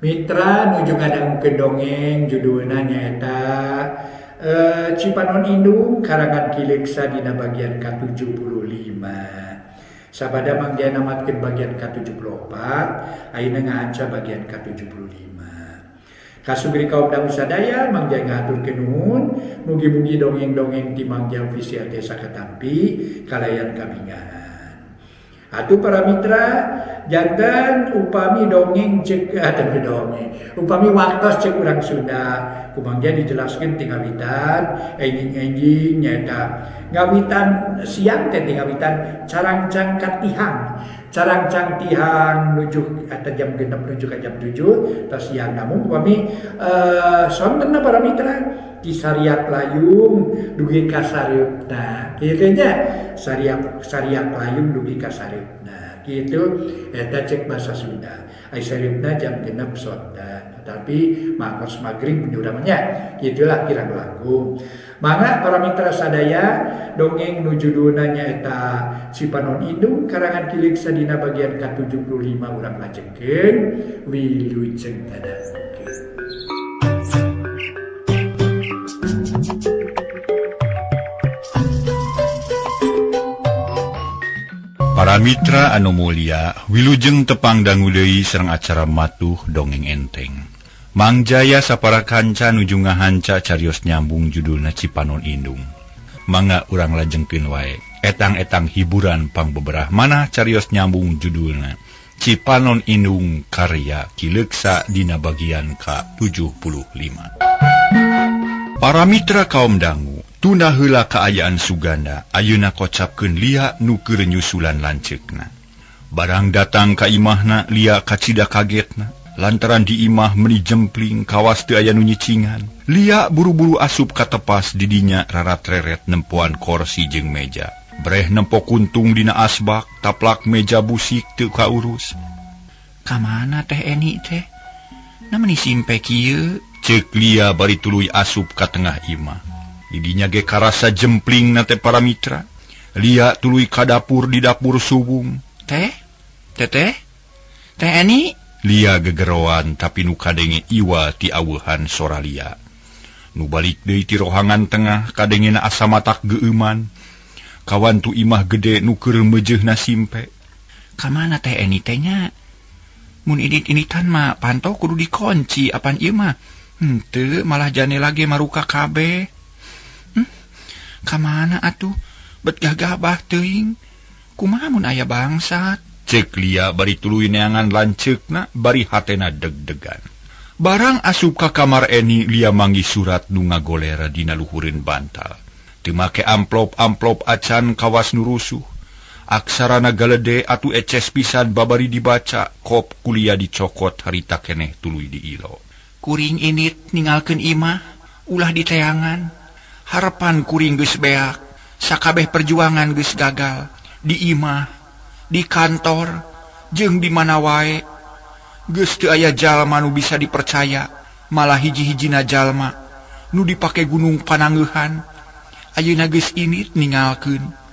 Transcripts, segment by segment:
Mitra nuju ngadangkeun dongeng judulna nyaeta Cipanon Indung karangan Kileksa dina bagian ke-75. Sabada mangga namatkeun bagian ke-74, ayeuna ngahanca bagian ke-75. Kasubri kaum dangu sadaya mangga ngaturkeun nuhun, mugi-mugi dongeng-dongeng ti mangga ofisial teh sakatampi kalayan kabingahan. Atuh para mitra, janten upami dongeng cek upami waktos cek urang Sunda kumangga dijelaskeun ti ngawitan enjing nyaeta ngawitan siang teh ngawitan carangcang katihang. Carangcang tihang nuju eta jam 6 nuju ka jam 7 tos siang namun upami sontenna para mitra di Sariak Layung dugi ka Sariupna. Kieu nya Sariak Layung dugi ka Sariupna. Kitu eta cek bahasa Sunda. Ai Sariupna jam 6 sonten. Tapi makos magrib nyuramanya. Kitulah kirang langkung. Mangga para mitra sadaya dongeng nu judulna nyaeta Cipanon Indung karangan Kileksa dina bagian ke-75 urang lajengkeun wilujeng tadangkeun. Para mitra anu mulia, wilujeng tepang dangu deui sareng acara matuh dongeng enteng. Mang Jaya sapara kanca nuju ngahanca carios nyambung judulna Cipanon Indung. Mangga urang lajengkeun wae. Etang-etang hiburan pangbeberah manah carios nyambung judulna Cipanon Indung karya Kileksa dina bagian ke-75. Para mitra kaum dangu, tunda heula kaayaan Suganda, ayeuna kocapkeun lia nu keur nyusulan lanceukna. Barang datang ka imahna lia kacida kagetna, lantaran di imah meuni jempling kawas teu aya nu nyicingan. Lia buru-buru asup ka tepas di dinya rarat-reret nempoan kursi jeung meja. Breh nempo kuntung dina asbak, taplak meja busik teu kaurus. Kamana teh Eni teh? Namun simpe kieu, ceuk Lia bari tuluy asup ka tengah imah. Didinya ge karasa jempling na teh para mitra. Lia tuluy ka dapur di dapur subung. Teh Eni? Lia gegeroan tapi nu kadenge iwa ti aweuhan sora Lia. Nu balik deui ti rohangan tengah kadengena asa matak geuman. Kawan tu imah gede nu keur meujeuna simpe. Kamana teh Eni teh nya? Mun init-initan mah pantau kudu dikunci apan ieu mah. Henteu malah janela ge maruka kabeh. Kamana atuh? Bet gagabah teuing. Kumaha mun aya bangsat? Cek Lia bari tuluy neangan lanceukna bari hatena deg-degan. Barang asup ka kamar Eni, Lia manggih surat nu ngagolera dina luhureun bantal. Teu make amplop-amplop acan kawas nu rusuh. Aksarana galede atu eces pisan babari dibaca, kop kuliah dicokot harita keneh tuluy diilo. Kuring init ninggalkeun imah, ulah diteangan. Harapan kuring geus beak, sakabeh perjuangan geus gagal. Di imah, di kantor, jeung di mana wae. Geus teu aya jalma nu bisa dipercaya, malah hiji-hijina jalma nu dipake gunung panangeuhan. Ayeuna geus init ninggalkeun.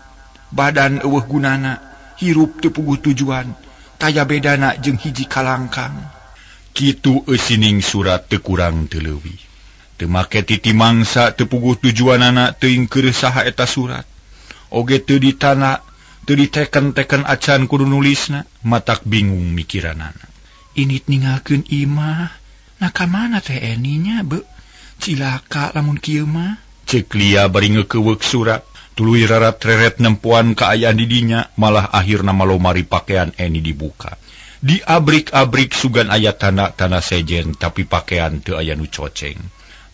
Badan eueuh gunana, hirup teu puguh tujuan, taya bedana jeung hiji kalangkang. Kitu eusining surat teu kurang teu leuwih. Teu make titi mangsa teu puguh tujuanana teuing keur saha eta surat. Oge teu ditana, teu diteken-teken acan kudu nulisna, matak bingung mikiranana. Init ninggalkeun imah, nah kamana teh Eni nya be? Cilaka lamun kieu mah. Ceuk Lia bari ngeukeweuk surat. Tuluy rarat-reret nempuan kaayaan di dinya, malah akhirna malomari pakaian Eni dibuka. Di abrik-abrik sugan aya tanda-tanda sejen, tapi pakaian teu aya nu coceng.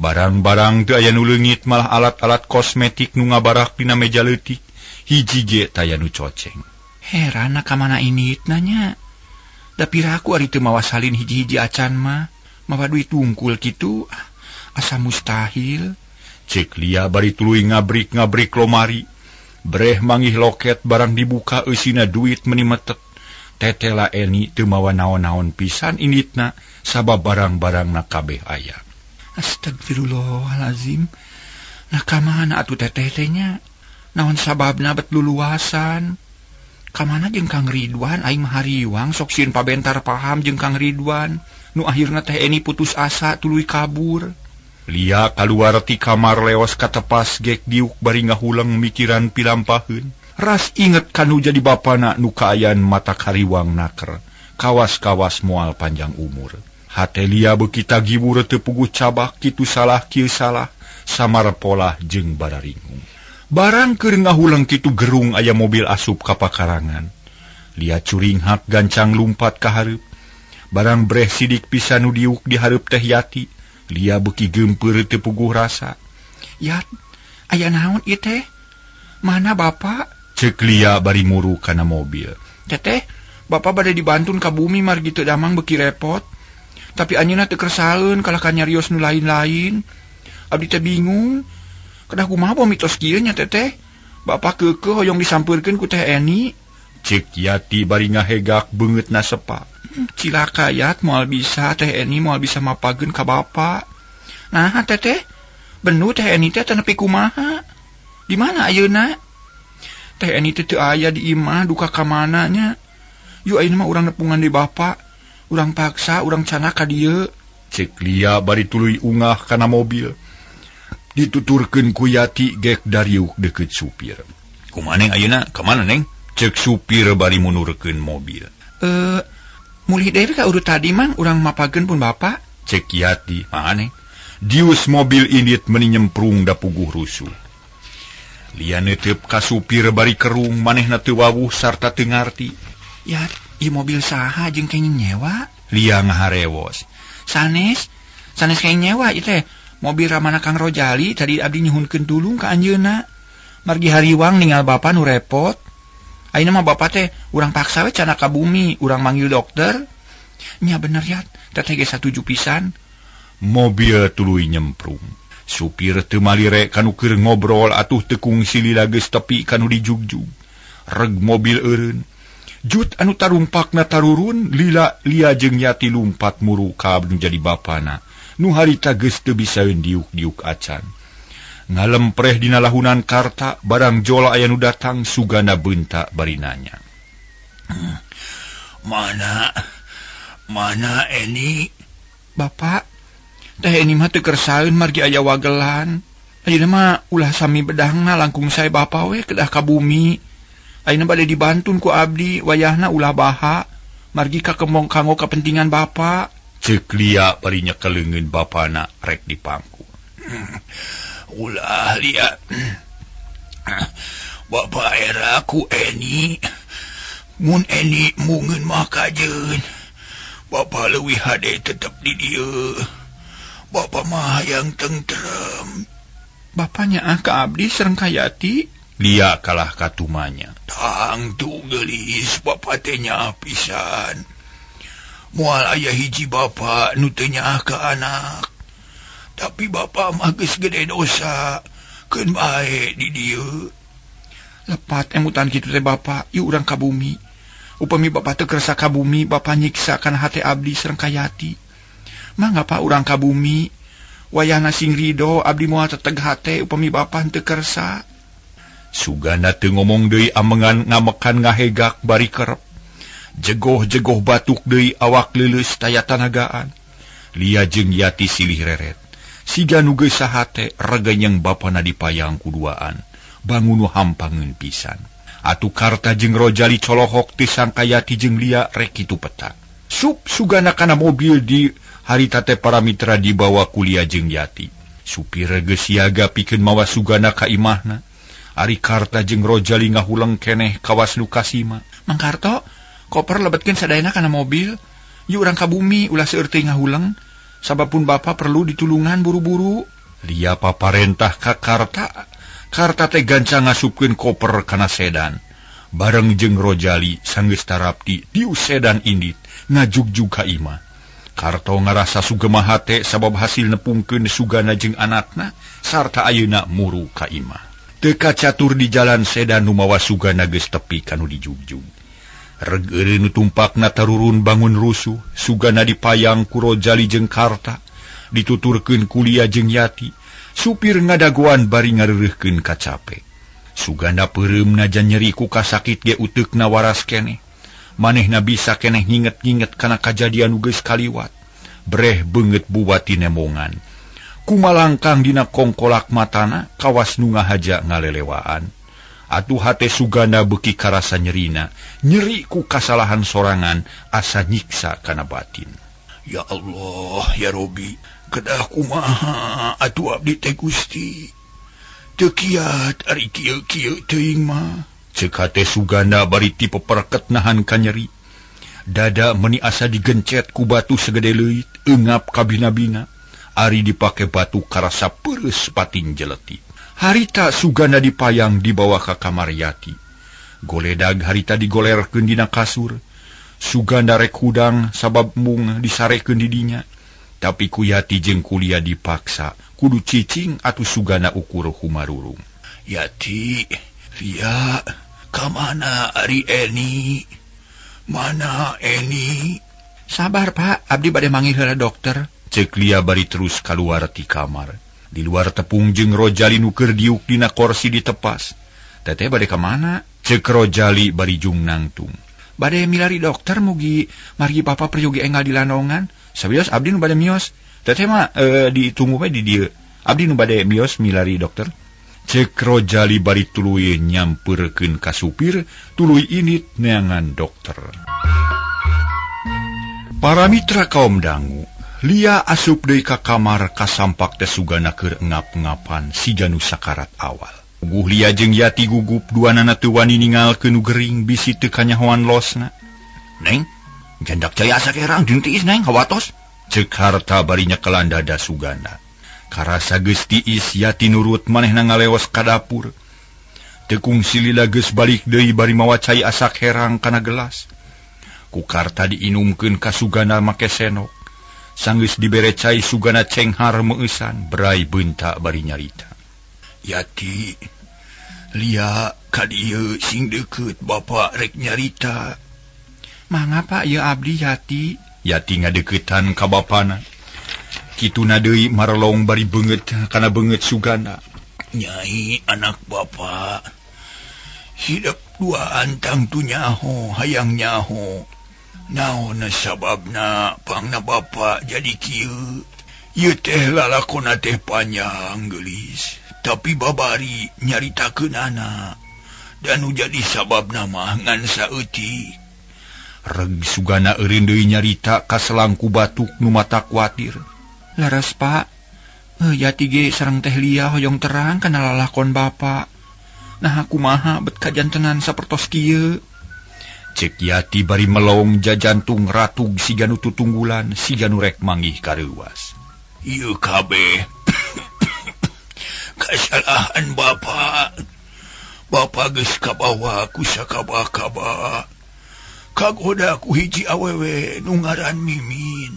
Barang-barang teu aya nu leungit, malah alat-alat kosmetik nu ngabarak dina meja leutik. Hiji ge taya nu coceng. Heran kamana init nanya. Da piraku ari teu mawa salin hiji-hiji acan mah, mawa duit wungkul kitu, asa mustahil. Cek Lia bari tuluy ngabrik-ngabrik lomari. Breh manggih loket barang dibuka eusina duit meuni metet. Tetela Eni teu mawa naon-naon pisan initna, sabab barang-barangna kabeh aya. Astagfirullahalazim. Nah kamana atuh teteh nya? Naon sababna bet luluasan? Kamana jeung Kang Ridwan aing mah hariwang sok sieun pabentar paham jeung Kang Ridwan. Nu akhirna teh Eni putus asa tuluy kabur. Lia kaluar ti kamar leos katepas gek diuk bari ngahulang mikiran pilampaheun. Ras inget kanu jadi bapana nu kaayaan mata kariwang naker. Kawas-kawas moal panjang umur. Hate Lia beuki tagibur teu puguh cabak kitu salah kieu salah. Samar polah jeung bararingung. Barang keur ngahulang kitu gerung aya mobil asup ka pakarangan. Lia curinghak gancang lumpat ka hareup. Barang breh sidik pisan nu diuk di hareup teh Yati. Lia beuki geumpeur teu puguh rasa. Yat, aya naon ieu teh? Mana Bapak? Ceuk Lia bari muru kana mobil. Teteh, Bapak bade dibantun ka bumi margi teu damang beuki repot. Tapi anjeunna teu kersaleun kalah kanyarios nu lain-lain. Abdi teh bingung. Kedah kumaha poe mitos kieu nya Teteh? Bapak keukeuh hoyong disampeurkeun ku Teh Eni. Ceuk Yati bari ngahegak beungeutna sepa. Cilaka Yat moal bisa Teh Eni moal bisa mapageun ka Bapak. Nah Teteh, benu Teh Eni teh teu nepi kumaha? Di mana ayeuna? Teh Eni teh aya di imah duka ka mana nya? Yu ayeuna mah urang nepungan di Bapak. Urang paksa urang cana ka dieu. Ceuk Lia bari tuluy ungah kana mobil. Dituturkeun ku Yati gek dariuk deukeut supir. Kumaha Neng ayeuna? Ka mana Neng? Ceuk supir bari munurkeun mobil. Mulih deui ka urut tadi mang urang mapageun pun Bapak. Ceuk Yati, "Maha Neng?" Dius mobil indit meuni nyemprung da puguh rusuh. Lia neuteup ka supir bari kerung manehna teu wawuh sarta teu ngarti. Yat, ieu mobil saha jeung kenging nyewa? Lia ngaharewos. Sanes kenging nyewa ieu teh. Mobil ramana Kang Rojali tadi abdi nyuhunkeun tulung ka anjeunna. Margi hariwang ninggal Bapak nu repot. Ayeuna mah Bapak teh urang paksa we cana ka bumi, urang manggil dokter. Nya bener Yat, teteh ge satuju pisan. Mobil tuluy nyemprung. Supir teu malire kanu keur ngobrol atuh teu kungsi lila geus tepi kanu dijugjug. Reg mobil eureun. Jut anu tarumpakna tarurun, Lia jeung Yati lumpat muru ka nu jadi bapana. Nu harita geus teu bisaeun diuk-diuk acan. Ngalempreh dina lahunan karta, barang jola aya nu datang sugana beunta bari nanya. Mana Eni? Bapak, Teh Eni mah teu kersaeun margi aya wagelan. Ayeuna mah ulah sami bedahna langkung sae Bapak we kedah ka bumi. Ayeuna bade dibantun ku abdi, wayahna ulah baha margi ka kanggo kepentingan Bapak. Ceuk Lia bari nyekeleungeun bapana rek dipangku. Ulah Lia. Bapak era ku Eni. Mun Eni mungeun mah kajeun. Bapak leuwih hade tetep di dieu. Bapak mah hayang tentrem. Bapaknya ka abdi sareng ka Yati. Lia kalah katumanya. Tang tu geulis Bapak teh nyaah pisan. Moal aya hiji Bapak nu teu nyaah ka anak. Tapi Bapak mah geus gede dosa. Keun bae di dieu. Lepat emutan kitu teh Bapak, ieu urang ka bumi. Upami Bapak teu kersa ka bumi, Bapak nyiksa kana hate abdi sareng ka Yati. Mangga Pak urang ka bumi. Wayahna sing rido abdi moal teteg hate upami Bapak teu kersa. Sugana teu ngomong deui amengan ngamekan ngahegak bari kerep. Jegoh-jegoh batuk deui awak leuleus taya tanagaan. Lia jeung Yati silih reret. Siga nu geus sahate reganyeng bapana dipayang kuduaan. Bangun nu hampangeun pisan. Atuh Karta jeung Rojali colohok teu sangka Yati jeung Lia rek kitu petak. Sup sugana kana mobil di harita teh para mitra dibawa ku Lia jeung Yati. Supir geus siaga pikeun mawa sugana ka imahna. Ari Karta jeung Rojali ngahulang keneh kawas Lukasima. Mang Karto, koper lebetkeun sadayana kana mobil. Yu urang ka bumi ulah seueur teuing ngahulang. Sababpun Bapak perlu ditulungan buru-buru. Lia paparentah ka Karta. Karta teh gancang ngasupkeun koper kana sedan. Bareng jeung Rojali sanggeus tarapti diu sedan indit ngajugjug ka imah. Karto ngarasa sugema hate sabab hasil nepungkeun sugana jeung anakna sarta ayeuna muru ka imah. Teu kacatur di jalan sedan nu mawa sugana geus tepi kanu dijugjug. Reg eureun nu tumpakna tarurun bangun rusuh, sugana dipayang ku Rojali jeung Karta, dituturkeun ku Lia jeung Yati. Supir ngadagoan bari ngareureuhkeun kacape. Suganda peureum najan nyeri ku kasakit ge uteukna waras keneh. Manehna bisa keneh nginget-nginget kana kajadian nu geus kaliwat. Breh beungeut buwati nemongan. Kumalangkang dina kongkolak matana kawas nu ngahaja ngalelewaan. Atuh hate Suganda beuki karasa nyerina, nyeri ku kasalahan sorangan asa nyiksa kana batin. Ya Allah, ya Robi, kedah kumaha atuh abdi teh Gusti. Teu kiat ari kieu-kieu teuing mah. Ceuk hate Suganda bari ti peperket nahan ka nyeri. Dada meni asa digencet ku batu segede leuit, eungap kabina-bina. Ari dipake batu karasa peureus pating jeleti. Harita Suganda dipayang dibawa ka kamar Yati. Goledag harita digolerkeun dina kasur. Suganda rek hudang sabab mung disarekeun di dinya. Tapi ku Yati jeung kuliah dipaksa, kudu cicing atuh Suganda ukur humarurung. Yati, Via, kamana ari Eni? Mana Eni? Sabar Pak, abdi bade manggil heula dokter. Ceuk Lia bari terus kaluar ti kamar. Di luar tepung jeung Rojali nu keur diuk dina kursi ditepas. Teteh bade ka mana? Ceuk Rojali bari jung nangtung. Bade milari dokter mugi margi Bapak peryogi enggal di landongan. Sabios abdi nu bade mios. Teteh mah ditunggu we di dieu. Abdi nu bade mios milari dokter. Ceuk Rojali bari tuluy nyampeurkeun ka supir, tuluy init neangan dokter. Para mitra kaum dangu, Lia asup deui ka kamar kasampak teh Suganda keur engap-engapan siga nu sakarat awal. Puguh Lia jeung Yati gugup duanana teu wani ningalkeun nu gering bisi teu kanyahoan losna. Neng, jandak cai asa kerang jeung tiis neng hawatos. Ceuk harta bari nyekelan dada Suganda. Karasa geus tiis Yati nurut manehna ngaleos ka dapur. Tekung silila geus balik deui bari mawa cai asak herang kana gelas. Ku karta diinumkeun ka Suganda make senok. Sanggeus dibere cai Suganda cenghar meusan berai beunta bari nyarita. Yati, Lia ka dieu sing deukeut Bapak rek nyarita. Mangga Pak, ieu abdi Yati. Yati ngadeuketan ka bapana. Kituna deui marelong bari beungeut kana beungeut Suganda. Nyai anak Bapak. Hidup dua antang tu nyaho, hayang nyaho. Naon sababna pangna Bapak jadi kieu. Ieu teh lalakonna teh panjang geulis, tapi babari nyaritakeunana. Dan nu jadi sababna mah ngan saeutik. Reg Suganda eureun deui nyarita ka selangku batuk nu mata kuatir. Laras Pak, Yati ge sareng teh Lia hoyong terang kana lalakon Bapak. Nah kumaha bet kajantenan sapertos kieu. Cek Yati bari melong jajantung ratug siga nu tutunggulan siga nu rek manggih kareuwas. Ieu kabeh kasalahan Bapak. Bapak geus kabawa ku sakaba-kaba. Kagoda ku hiji awewe nu ngaran Mimin.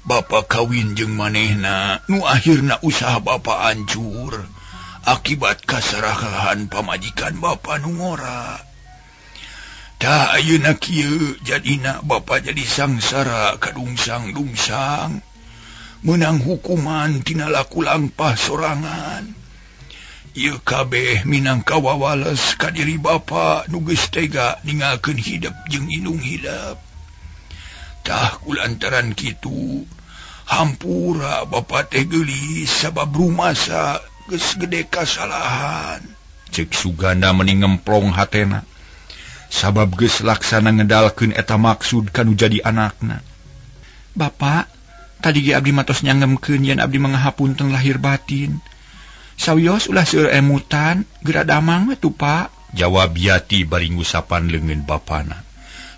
Bapak kawin jeung manehna, nu akhirna usaha Bapak hancur akibat kasarahan pamajikan Bapak nu ngora. Tah ayeuna kieu jadina Bapak jadi sangsara kadungsang-dungsang, menang hukuman tina laku lampah sorangan. Ieu kabeh minangka wawales ka diri Bapak nu geus tega ninggalkeun hidup jeung indung hidup. Tah kulantaran kitu, hampura Bapak teh geulis sabab rumasa geus gede kasalahan. Cek Suganda meni ngemplong hatena. Sabab geus laksana ngedalkeun eta maksud kanu jadi anakna. Bapak, tadi ge abdi matos nyangemkeun yen abdi mangahapunten lahir batin. Sawios ulah seueur emutan, geura damang we tu Pak. Jawab Yati bari ngusapan leungeun bapana.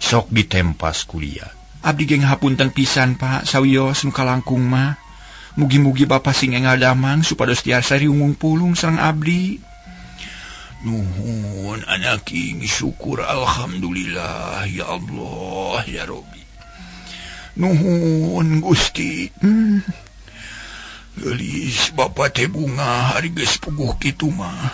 Sok ditempas kuliah. Abdi ge ngahapunten pisan Pak, sawios nu kalangkung mah. Mugi-mugi Bapak sing enggal damang supados tiasa riungung pulung sareng abdi. Nuhun anaki syukur alhamdulillah ya Allah ya Rabbi. Nuhun Gusti. Gelis Bapak teh bunga hari geus puguh kitu mah.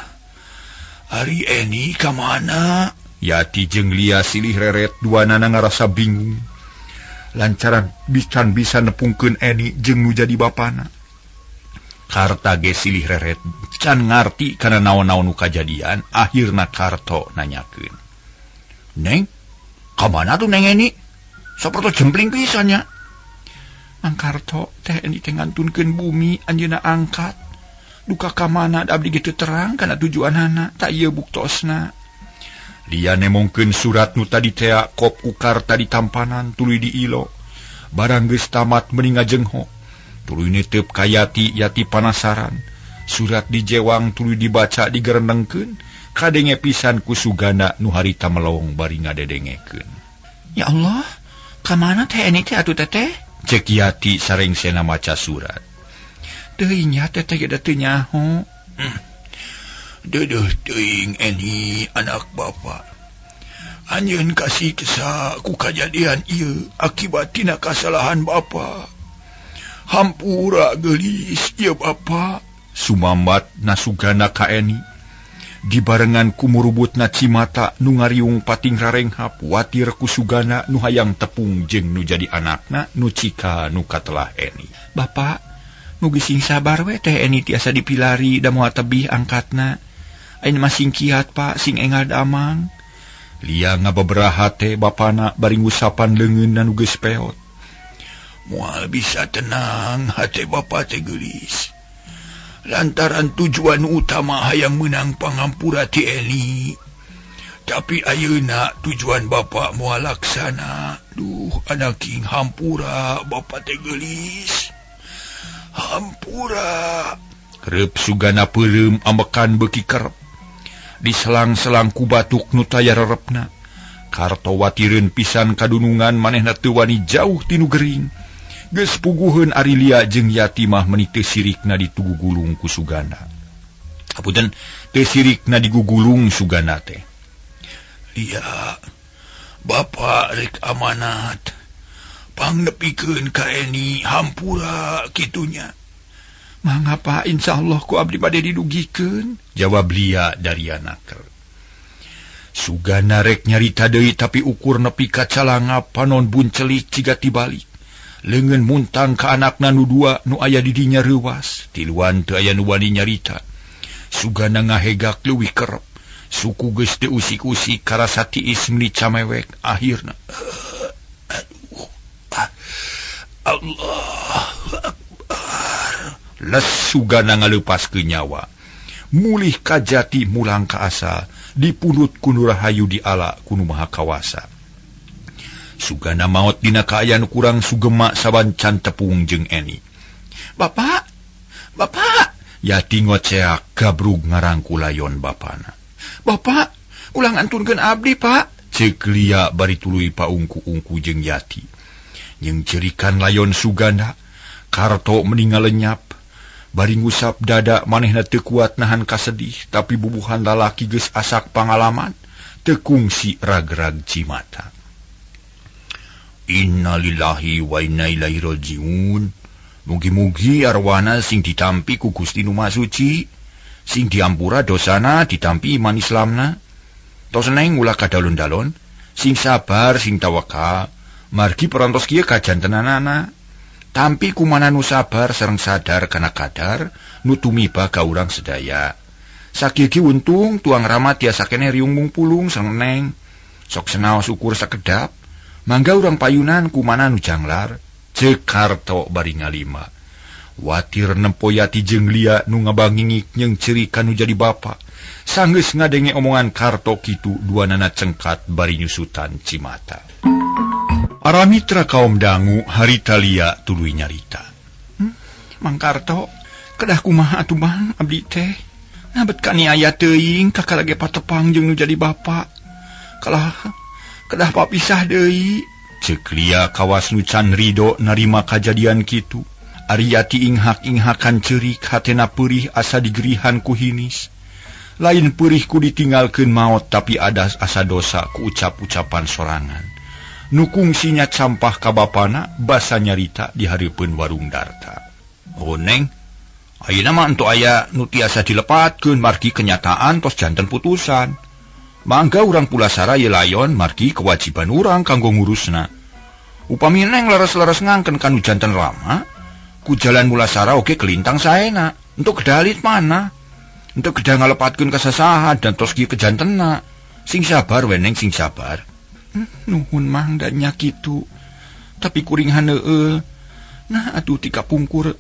Hari Eni ka mana? Yati jeung Lia silih reret duanana ngarasa bingung. Lancaran bisa nepungkeun Eni jeung nu jadi bapana. Karta ge silih reret can ngarti kana naon-naon nu kajadian. Akhirna Karto nanyakeun, "Neng, kamana tuh Neng Eni? Saperto jempling pisannya." Mang Karto, teh Eni teh ngantunkeun bumi anjeunna angkat. Duka kamana abdi gitu terang kana tujuanana, tak ieu buktosna. Dia nemongkeun surat nu tadi teh kop ku Karta di tampanan tuluy di ilo. Barang geus tamat mending ngajengho. Tuluy netep ka Yati penasaran. Surat dijewang tuluy dibaca digerendengkeun. Kadenge pisan ku Sugana nu harita melong bari ngadedengekeun. "Ya Allah, kamana teh Eni teh atuh teteh?" Cek Yati sareng sena maca surat. "Teuing nya teteh ge teu nyaho." "Dedeh teuing Eni anak bapa. Anjeun kasih kesa ku kajadian ieu akibat tina kasalahan bapa. Hampura geulis ieu bapa." Sumambat na Sugana ka Eni. Dibarengan ku murubutna Cimata nu ngariung pating rarenghap watir ku Sugana nu hayang tepung jeung nu jadi anakna nu cika nu katelah Eni. "Bapak, nu geus sing sabar we teh Eni tiasa dipilari da moal tebih angkatna. Ayeuna mah sing kiat Pak, sing engal damang." Lia ngababaraha teh bapana bari ngusapan leungeunna nu geus peot. "Moal bisa tenang hate bapa teh geulis. Lantaran tujuan utama hayang menang pangampura ti Eni. Tapi ayeuna tujuan bapa moal laksana. Duh, anak king hampura bapa teh geulis. Hampura." Reup Sugana peureum ambekan beuki kerep. Diselang-selang ku batuk nu taya rerepna. Karto watireun pisan kadunungan manehna teu wani jauh tinu gering. Geus puguheun ari Lia jeung Yati mah meuni teu sirikna ditugugulung ku Sugana. Hapunten, teu sirikna digugulung Sugana teh. "Lia, bapa rek amanat. Pangnepikeun ka Eni hampura kitunya." "Mangga Pak, insyaallah ku abdi bade didugikeun," jawab Lia dari anaker. Sugana rek nyarita deui tapi ukur nepi ka calanga panon buncelik ciga tibalik. Leungeun muntang ka anakna nu dua nu aya di dinya reuwas. Tiluan teu aya nu wani nyarita. Sugana ngahegak leuwih kerep. Suku geus teu usik-usik karasa tiis meuli camewek. Akhirna, "Allahu Akbar." Les Sugana ngaleupaskeun nyawa. Mulih ka jati mulang ka asal. Dipunut ku Nu Rahayu di ala ku Nu Maha Kawasa. Sugana maot dina kaayaan kurang sugema sabancan tepung jeung Eni. Bapak, Yati ngoceak gabrug ngarangku layon bapana. "Bapak, ulang antunkeun abdi Pak." Ceuk Lia bari tuluy paungku-ungku jeung Yati. Jeung cerikan layon Sugana, Karto meninggal lenyap. Bari ngusap dada manehna teu kuat nahan kasedih, tapi bubuhan lalaki geus asak pangalaman, teu kungsi rag-rag Cimata. Innalillahi wa inna ilaihi rajiun. Mugi-mugi arwana sing ditampi ku Gusti Nu Maha Suci, sing diampura dosana ditampi iman Islamna. Tos neng ulah kadalon-dalon, sing sabar sing tawakal, margi perantos kieu kajantenanana. Tampi kumana nu sabar sareng sadar kana kadar nu tumiba ka urang sedaya. Sakieu untung tuang rama tiasa keneh riung mungpulung sareng neng. Sok senaos ukur sakedap. Mangga urang payunan kumana nu janglar. Ceuk Karto bari ngalima. Watir nempo Yati jeung Lia nu ngabangingik jeung cerikan nu jadi bapa. Sanggeus ngadenge omongan Karto kitu duanana cengkat bari nyusutan Cimata. Aramitra kaum dangu harita Lia tuluy nyarita. "Mang Karto, kedah kumaha atuh Bang abdi teh? Nabet kaniaya teuing kakalage patepang jeung nu jadi bapa. Kedah papisah deui." Ceuk Lia kawas nu can rido narima kajadian kitu. Ari Yati inghak-inghakan ceurik hatena peurih asa digerihan ku hinis. Lain peurih ku ditinggalkeun maot tapi ada asa dosa ku ucap-ucapan sorangan. Nu kungsinya campah ka bapana basa nyarita di hareupeun warung Darta. "Oh Neng, ayeuna mah ento aya nu tiasa dilepatkeun margi kenyataan tos janten putusan. Mangga urang pulasara ye layon margi kewajiban urang kanggo ngurusna. Upami Neng leres-leres ngangken kanu janten lama, ku jalan mulasara oge kelintang saena. Untuk kedalit mana? Untuk kedah ngalepatkeun kasasahan dan tos kieu kejantena. Sing sabar we Neng, sing sabar. Nuhun Mang dan nya kitu. Tapi kuring haneueul. Nah atuh ti kapungkur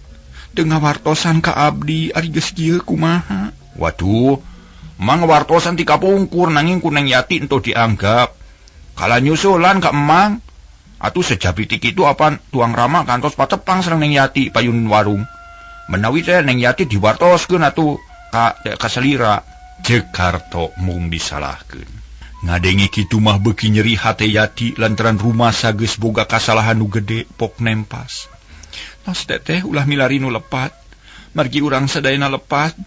dengan wartosan ka abdi ari geus kieu kumaha? Waduh, Mang wartosan ti kapungkur nanging ku Neng Yati ento dianggap. Kala nyusulan ka Emang, atuh sejabi ti kitu apa tuang rama kantos patepang sareng Neng Yati payun warung. Menawi teh Neng Yati diwartoskeun atuh ka selira. Cek Karto mung disalahkeun. Ngadengi kitu mah beuki nyeri hate Yati lantaran rumah sageus boga kasalahan nu gede pok nempas. Tos teteh ulah milari nu lepat. Margi urang sadayana lepat.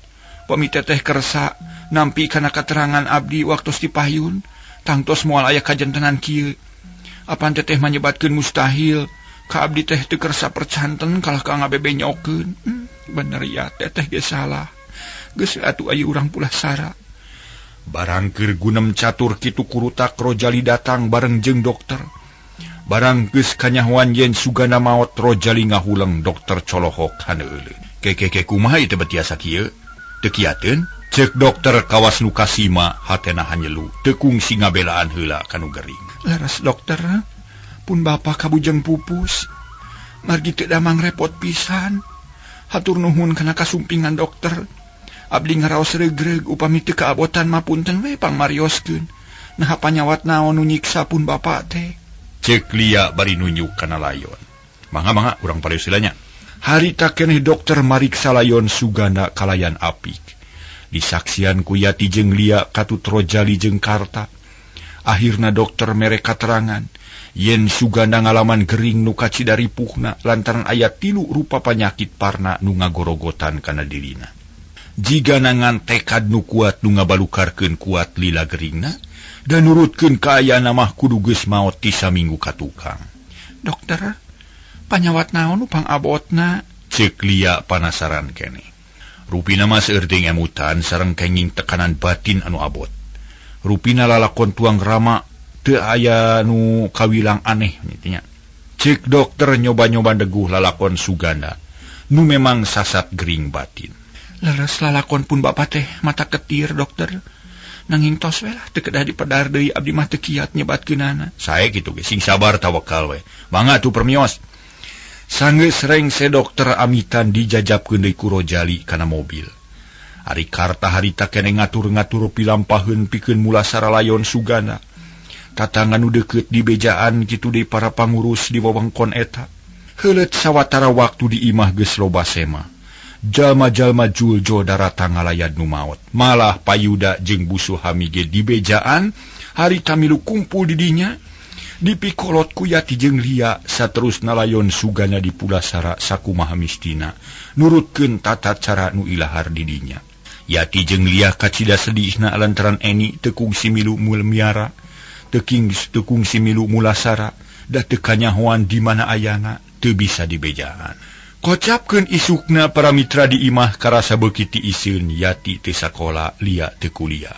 Pami teteh kersa nampi kana keterangan abdi waktu di payun. Tangtos moal aya kajantenan kieu. Apan teteh manyebatkeun mustahil. Ka abdi teh teu kersa percanten kalah ka ngabebenyokeun. Bener ya teteh ge salah. Geus atuh aya urang pulah sara. Barang keur gunem catur kitu kurutak Rojali datang bareng jeung dokter. Barang geus kanyahoan yen sugana maot Rojali ngahuleng dokter colohok haneueul. Keke kumaha ieu teh betiasa kieu? Teu kiateun? Cek dokter kawas nu kasima hatena hanyelu teu kungsi ngabelaan heula kanu gering. Laras dokter, pun bapa kabujeng pupus. Margi teu damang repot pisan. Hatur nuhun kana kasumpingan dokter. Abdi ngaraos regreg upami teu kaabotan mapunten we pangmarioskeun. Nah panyawat naon nu nyiksa pun bapa teh. Cek Lia bari nunjuk kana layon. Mangga urang pariusilanya. Harita keneh dokter mariksa layon sugana kalayan apik. Disaksian ku Yati jeung Lia katut Rojali jeung Karta. Akhirna dokter mere katerangan yen sugana ngalaman gering nu kacidaripuhna lantaran aya 3 rupa panyakit parna nu ngagorogotan kana dirina. Jiga nangan tekad nu kuat nu ngabalukarkeun kuat lila geringna dan nurutkeun kaayana mah kudu geus maot ti saminggu ka tukang. Dokter, panyawat naon nu pangabotna? Cek Lia panasaran keneh. Rupina mah seurding emutan sareng kenging tekanan batin anu abot. Rupina lalakon tuang rama teu aya nu kawilang aneh nya. Cek dokter nyoba-nyoba deguh lalakon sugana nu memang sasat gering batin. Leres lalakon pun bapak teh mata ketir dokter. Nanging tos we lah teu kedah dipedar deui abdi mah teu kiat nyebatkeunana. Sae kitu ge sing sabar tawakal we. Mangga atuh permios. Sanggeus rengse dokter amitan dijajabkeun deui ku Rojali kana mobil. Ari Karta harita keneh ngatur-ngatur pilampaheun pikeun mulasara layon sugana. Tatangan nu deukeut di bejaan kitu deui para pangurus di wewengkon eta. Heuleut sawatara waktu di imah geus loba sema. Jalma-jalma juljo daratang ngalayan nu maot. Malah Payuda jeung Busu Hamige di bejaan harita milu kumpul di dinya. Dipikolot ku Yati jeung Lia saterusna layon sugana di pulasara sakumaha mistina nurutkeun tata cara nu ilahar di dinya. Yati jeung Lia kacida sedihna lantaran Eni teu kungsi milu mulmiara, teu kungsi milu mulasara, da teu kanyahoan di mana ayana, teu bisa di bejaan. Kocapkeun isukna para mitra di imah karasa beuki ti iseun Yati teu sakola, Lia teu kuliah.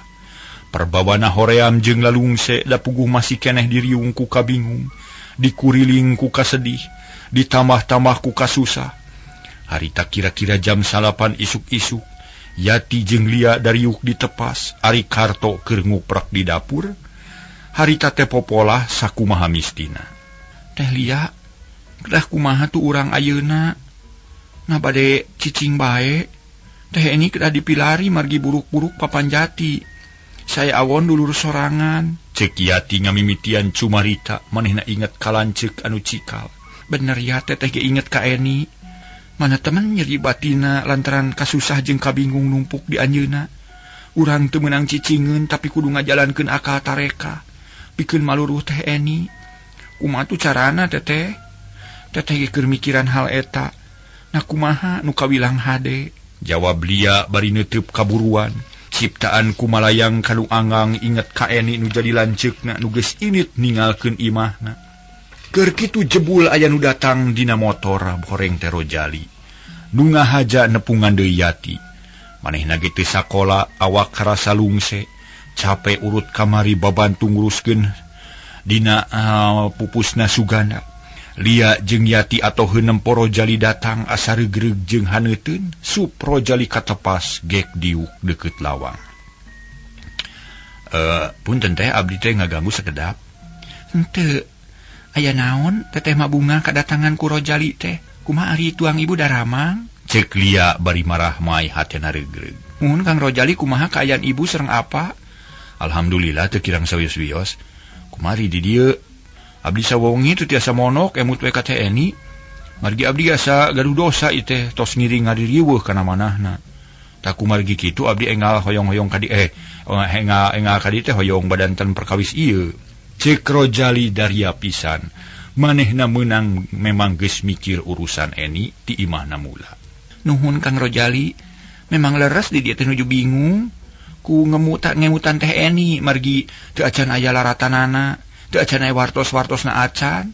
Perbawana hoream jeung lalungse da puguh masih keneh diriung ku kabingung, dikuriling ku kasedih, ditambah-tambah ku kasusah. Harita kira-kira jam 8 isuk-isuk, Yati jeung Lia dariuk ditepas, ari Karto keur nguprak di dapur. Harita teh popolah sakumaha mistina. Teh Lia, kedah kumaha tu urang ayeuna? Nah bade cicing bae. Teh ini kedah dipilari margi buruk-buruk papan jati. Saya awon dulur sorangan. Cek Yati ngamimitian cumarita manehna inget kalancek anu cikal. Bener ya teteh ge inget ka Eni. Mana temen nyeri batina lantaran kasusah jeung kabingung numpuk di anjeuna. Urang teu meunang cicingeun tapi kudu ngajalankeun akal tareka. Pikeun maluruh teh Eni. Kumaha tu carana teteh? Teteh ge keur mikiran hal eta. Nah kumaha nu kawilang hade? Jawab Lia bari neuteub kaburuan. Ciptaan kumalayang kanu anggang inget ka Eni nu jadi lanceukna nu geus init ningalkeun imahna. Keur kitu jebul aya nu datang dina motor horeng teh Rojali. Nu ngahaja nepungan deui Yati. Manehna ge teu sakola, awak karasa lungse, capek urut kamari babantu nguruskeun dina pupusna sugana. Lia jeung Yati atau heunem Rojali datang asa regreg jeung haneuteun sup Rojali katepas gek diuk deukeut lawang. Punten teh abdi teh ngaganggu sakedap. Henteu. Aya naon teteh mah bunga kadatangan ku Rojali teh? Kumaha ari tuang ibu daramang? Cek Lia bari marah mai hatena regreg. Mun Kang Rojali kumaha kaayaan ibu sareng apa? Alhamdulillah teu kirang sawios-wios. Kumari di dieu abdi sawongi teu tiasa monok emut we ka TNI. Margi abdi asa gaduh dosa ieu teh tos ngiring ngadirieuweuh kana manahna. Tak kumargi kitu abdi engal hoyong-hoyong kadi engal kadi teh hoyong badanten perkawis ieu. Cek Rojali daria pisan. Manehna meunang memang geus mikir urusan Eni ti imahna mula. Nuhun Kang Rojali, memang leres di dieu teh nuju bingung ku ngemutan teh Eni margi teu acan aya laratanana, teu acan aya wartos-wartosna acan.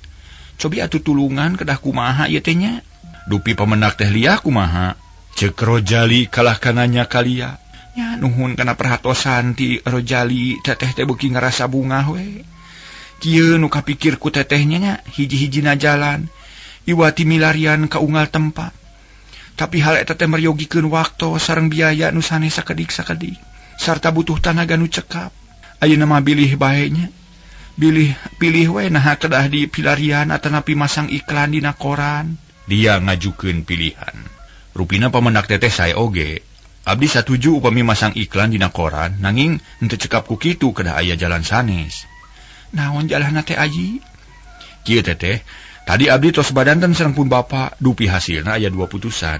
Cobi atuh tulungan kedah kumaha ieu teh nya. Dupi pamenak teh Lia kumaha? Cek Rojali kalah kananya ka Lia. Ya nuhun kana perhatosan ti Rojali, teteh teh beuki ngarasa bungah we. Kieu nu kapikir ku tetehnya nya hiji-hijina jalan iwati milarian ka unggal tempat. Tapi hal eta teh meryogikeun waktu sareng biaya nu sanes sakedik-sakedik sarta butuh tanaga nu cekap. Ayeuna mah bilih bae nya. Pilih we naha kedah di pilarian atanapi masang iklan dina koran. Dia ngajukeun pilihan. Rupina pamenak teteh sae oge. Abdi satuju upami masang iklan dina koran nanging henteu cekap ku kitu kedah aya jalan sanes. Naon jalanna teh Aji? Kieu teteh, tadi abdi tos badanten sareng pun bapa, dupi hasilna aya dua putusan.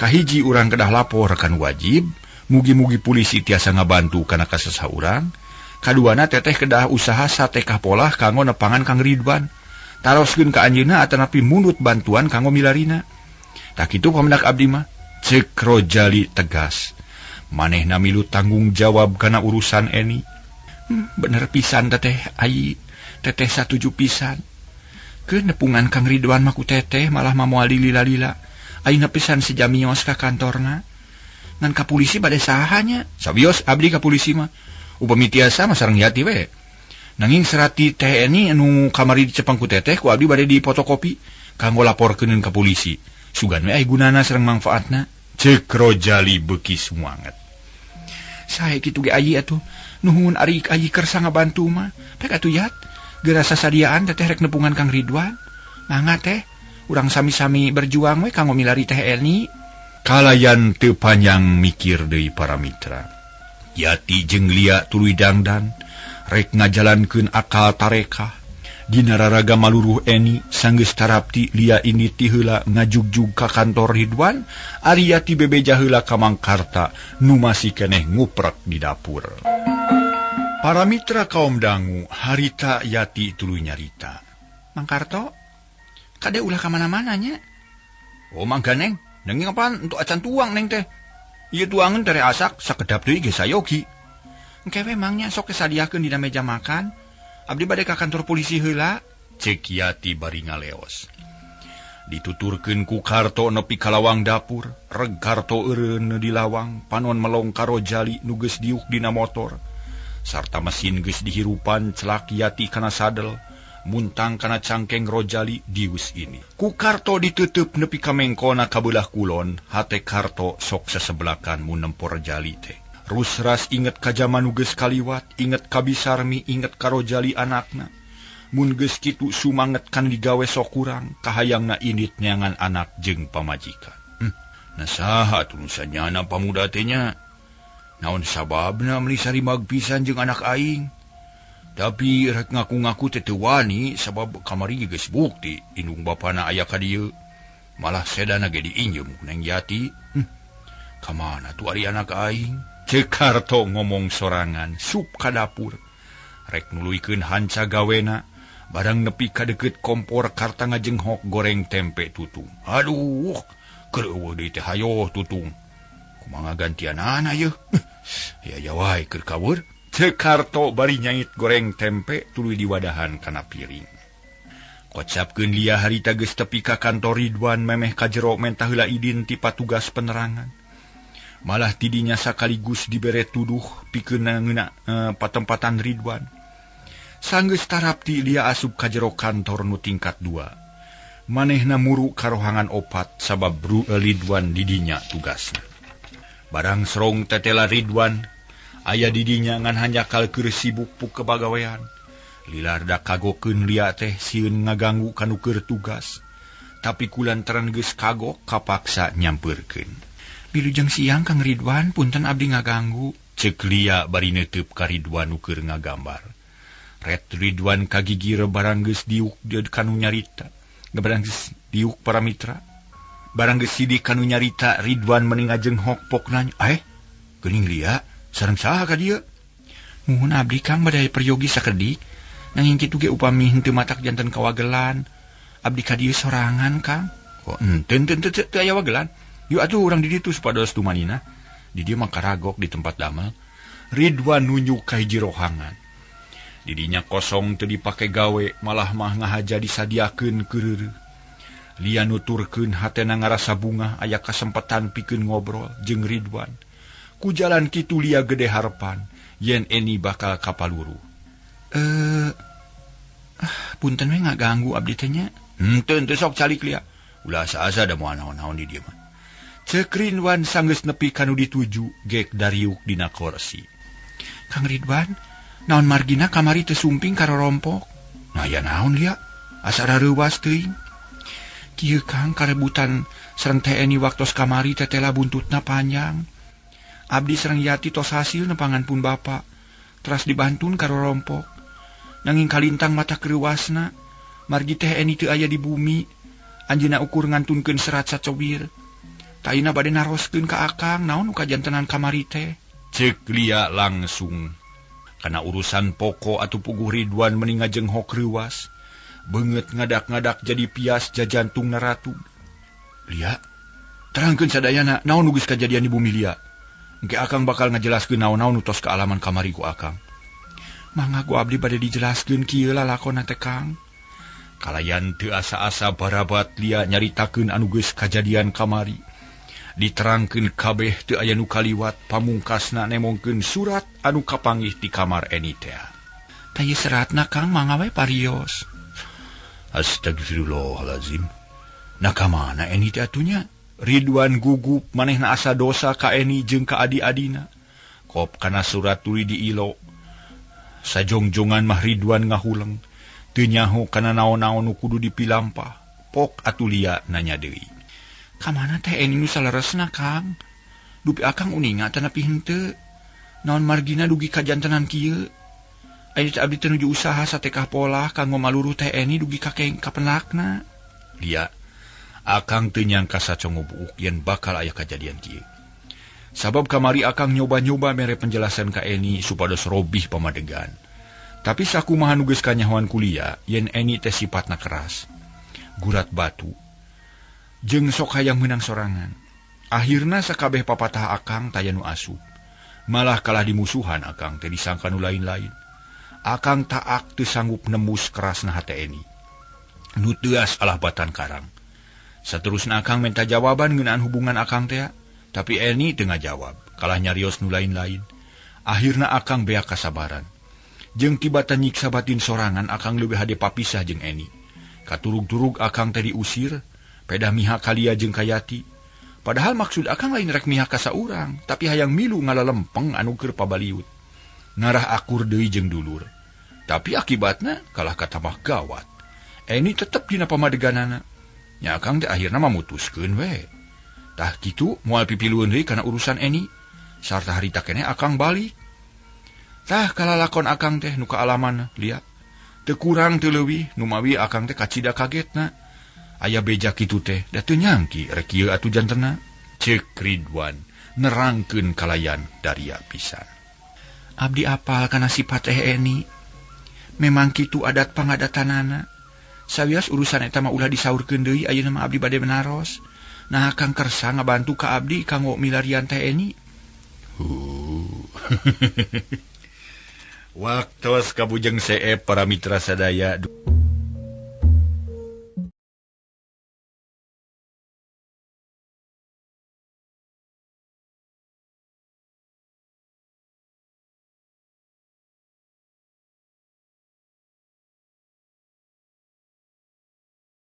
Kahiji urang kedah lapor rekan wajib, mugi-mugi polisi tiasa ngabantu kana kasesa urang. Kaduana teteh kedah usaha satekah polah kanggo nepangan Kang Ridwan. Taroskeun ka anjeunna atanapi munut bantuan kanggo milarina. Tak kitu pamendak abdi mah. Cek Rojali tegas. Manehna milu tanggung jawab kana urusan Eni. Bener pisan teteh Ayi, teteh satuju pisan. Ke nepungan Kang Ridwan mah ku teteh malah mamoal lila-lila. Ayeuna pisan sejamios ka kantorna. Ngan ka polisi bade sahanya. Sabios abdi ka polisi mah. Upami tiasa mah sareng Yati we. Nanging serat ti TNI anu kamari dicepeng ku teteh ku abdi bade dipotokopi kanggo laporkeun ka polisi. Sugan we aya gunana sareng manfaatna. Cek Rojali beuki sumanget. Sae kitu ge Ayi atuh. Nuhun ari Ayi kersa ngabantu mah. Pek atuh Yat, gerasa sadiaan teteh rek nepungan Kang Ridwan. Mangga teh, urang sami-sami berjuang we kanggo milari teh Eni. Kalayan teu panjang mikir deui para mitra. Yati jeung Lia tuluy dangdan rek ngajalankeun akal tarekah. Dina raraga maluruh Eni sanggeus tarapti Lia ini ti heula ngajugjug ka kantor Ridwan, ari Yati bebeja heula ka Mangkarta nu masih keneh nguprek di dapur. Para mitra kaum dangu, harita Yati tuluy nyarita. Mangkarto, kade ulah ka mana-mana nya? Oh mangga Neng, nenging apaan untuk acan tuang Neng teh. Ieu tuangeun tere asak sakedap deui ge sayogi. Engke we mangnya sok kesadiakeun dina meja makan. Abdi bade ka kantor polisi heula. Cek Yati bari ngaleos. Dituturkeun ku Karto nepi ka lawang dapur, reg Karto eureun di lawang, panon melong ka Rojali nu geus diuk dina motor. Sarta mesin geus dihirupan celak Yati kana sadel, muntang kana cangkeng Rojali dius ini. Ku Karto diteuteub nepi ka mengkona ka beulah kulon, hate Karto sok sesebelakan mun nempo Rojali teh. Rusras inget ka jaman nu geus kaliwat, inget ka Bisarmi, inget ka Rojali anakna. Mun geus kitu sumanget kan digawe sok kurang, kahayangna indit neangan anak jeung pamajikan. Nasaha tulisannyana pamuda teh nya? Naon sababna meuli sarimag pisan jeung anak aing? Tapi rek ngaku-ngaku teh teu wani sabab kamari geus bukti indung bapana aya ka dieu. Malah sedana ge diinjem ku Neng Yati. Kamana tu ari anak aing? Cek Karto ngomong sorangan, sup ka dapur. Rek nuluykeun hanca gawena, barang nepi ka deukeut kompor karta ngajenghok goreng tempe tutung. Aduh, keur eueuh deui teh hayo tutung. Kumaha gantianana yeuh? Ya wae keur kaweur. Cek Karto bari nyait goreng tempe tuluy diwadahan kana piring. Kocapkeun Lia harita geus tepi ka kantor Ridwan memeh ka jero mentah heula idin ti patugas penerangan. Malah tidinya sakaligus dibere tuduh pikeun ngeuna patempatan Ridwan. Sanggeus tarapti Lia asup ka jero kantor nu tingkat 2. manehna muru karohangan opat sabab Bru Ridwan didinya tugasna. Barang serong tetela Ridwan, aya didinya ngan hanjakal keur sibuk puk kepagawean. Lilarda kagokeun lia teh sieun ngaganggu kanu keur tugas. Tapi kulantaran geus kagok kapaksa nyampeurkeun. Wilujeng siang Kang Ridwan, punten abdi ngaganggu. Ceuk lia bari neuteup ka Ridwan nu keur ngagambar. Red Ridwan kagigir barang geus diuk kanu nyarita. Barang geus diuk para mitra. Barang geus sidik kanu nyarita, Ridwan mending ajenghok pok nanya, geuning lia, sareng saha ka dieu? Nuhun abdi Kang bade peryogi sakedik, nanging kitu ge upami henteu matak janten kawagelan. Abdi ka dieu sorangan Kang. Teu aya wagelan. Yuk atuh urang di ditu supados tumanina. Di dieu mah karagok di tempat damel. Ridwan nunjuk ka hiji rohangan. Didinya kosong teu dipake gawe, malah mah ngahaja disadiakeun keureureuk. Lia nuturkeun hatena ngarasa bunga aya kasempatan pikeun ngobrol jeung Ridwan. Ku jalan kitu lia gede harepan yen Eni bakal kapaluru. Punten we ngaganggu abdi teh nya. Teu sok calik lia. Ulah asa-asa da moal naon-naon di dieu mah. Ceuk Ridwan sanggeus nepi kanu dituju gek dariuk dina kursi. Kang Ridwan, naon margina kamari teu sumping karo rompok? Nah ya naon lia? Asa rareuwas teuing. Kieu Kang karebutan sareng teh Eni waktos kamari tetela buntutna panjang. Abdi sareng Yati tos hasil nepangan pun bapa. Teras dibantun karo rompok. Nanging kalintang mata kereuwasna, margi teh Eni teu aya di bumi. Anjeunna ukur ngantunkeun serat sacobir. Taina bade naroskeun ka akang naon nu kajantenan kamari teh. Ceuk lia langsung. Kana urusan poko atuh puguh Ridwan mending ngajenghok reuwas. Beungeut ngadak-ngadak jadi pias jajantungna ratu. Lia, terangkeun sadayana naon nu geus kajadian di bumi lia. Engke akang bakal ngajelaskeun naon-naon nu tos kaalaman kamari ku akang. Mangga ku abdi bade dijelaskeun kieu lalakonna teh Kang. Kalayan teu asa-asa barabat lia nyaritakeun anu geus kajadian kamari. Diterangkeun kabeh teu aya nu kaliwat, pamungkasna nemongkeun surat anu kapanggih di kamar Eni teh. Tah seratna Kang mangga we parios. Astagfirullahalazim. Nah kamana Eni teh atunya? Ridwan gugup manehna asa dosa ka Eni jeung ka adi-adina. Kop kana surat tuli di ilo. Sajongjongan mah Ridwan ngahuleng. Teu nyaho kana naon-naon nu kudu dipilampah. Pok atulia nanya deui. Kamana teh Eni nu saleresna Kang? Dupi akang uninga tanapi henteu. Naon margina dugi kajantenan kieu? Eni teh abdi teu nuju usaha satekah pola kanggo maluru teh Eni dugi ka penakna. Lia, akang teu nyangka sacongo buuk yen bakal aya kajadian kieu. Sabab kamari akang nyoba-nyoba mere penjelasan ka Eni supados robih pamadegan. Tapi sakumaha nu geus kanyahoan kuliah yen Eni teh sifatna keras, gurat batu, jeung sok hayang meunang sorangan. Akhirna sakabeh papatah akang taya nu asup. Malah kalah dimusuhan akang teh disangka nu lain-lain. Akang taak teu sanggup nembus kerasna hate Eni. Nu teuas alah batan karang. Saterusna akang minta jawaban ngeunaan hubungan akang teh, tapi Eni teu ngajawab, kalah nyarios nu lain-lain. Akhirna akang beak kasabaran. Jeung tibatan nyiksa batin sorangan akang leuwih hade papisah jeung Eni. Katurug-turug akang teh diusir, pedah mihak ka Lia jeung ka Yati. Padahal maksud akang lain rek mihak ka saurang, tapi hayang milu ngalalempeng anu keur pabaliut. Ngarah akur deui jeung dulur. Tapi akibatna kalah katamah gawat. Eni tetep dina pamadeganana. Nya akang teh akhirna mamutuskeun we. Tah kitu moal pipilueun deui kana urusan Eni. Sarta harita keneh akang balik. Tah kalalakon akang teh nu kaalaman Lia. Teu kurang teu leuwih nu mawi akang teh kacida kagetna. Aya beja kitu teh da teu nyangki rek ieu atuh jantenna. Ceuk Ridwan nerangkeun kalayan daria pisan. Abdi apal kana sifat teh Eni. Memang kitu adat pangadatanana. Sawias urusan eta mah ulah disaurkeun deui ayeuna mah abdi bade menaros. Nah Kang kersa ngabantu ka abdi kanggo milarian teh Eni. Waktos kabujeng seep para mitra sadaya.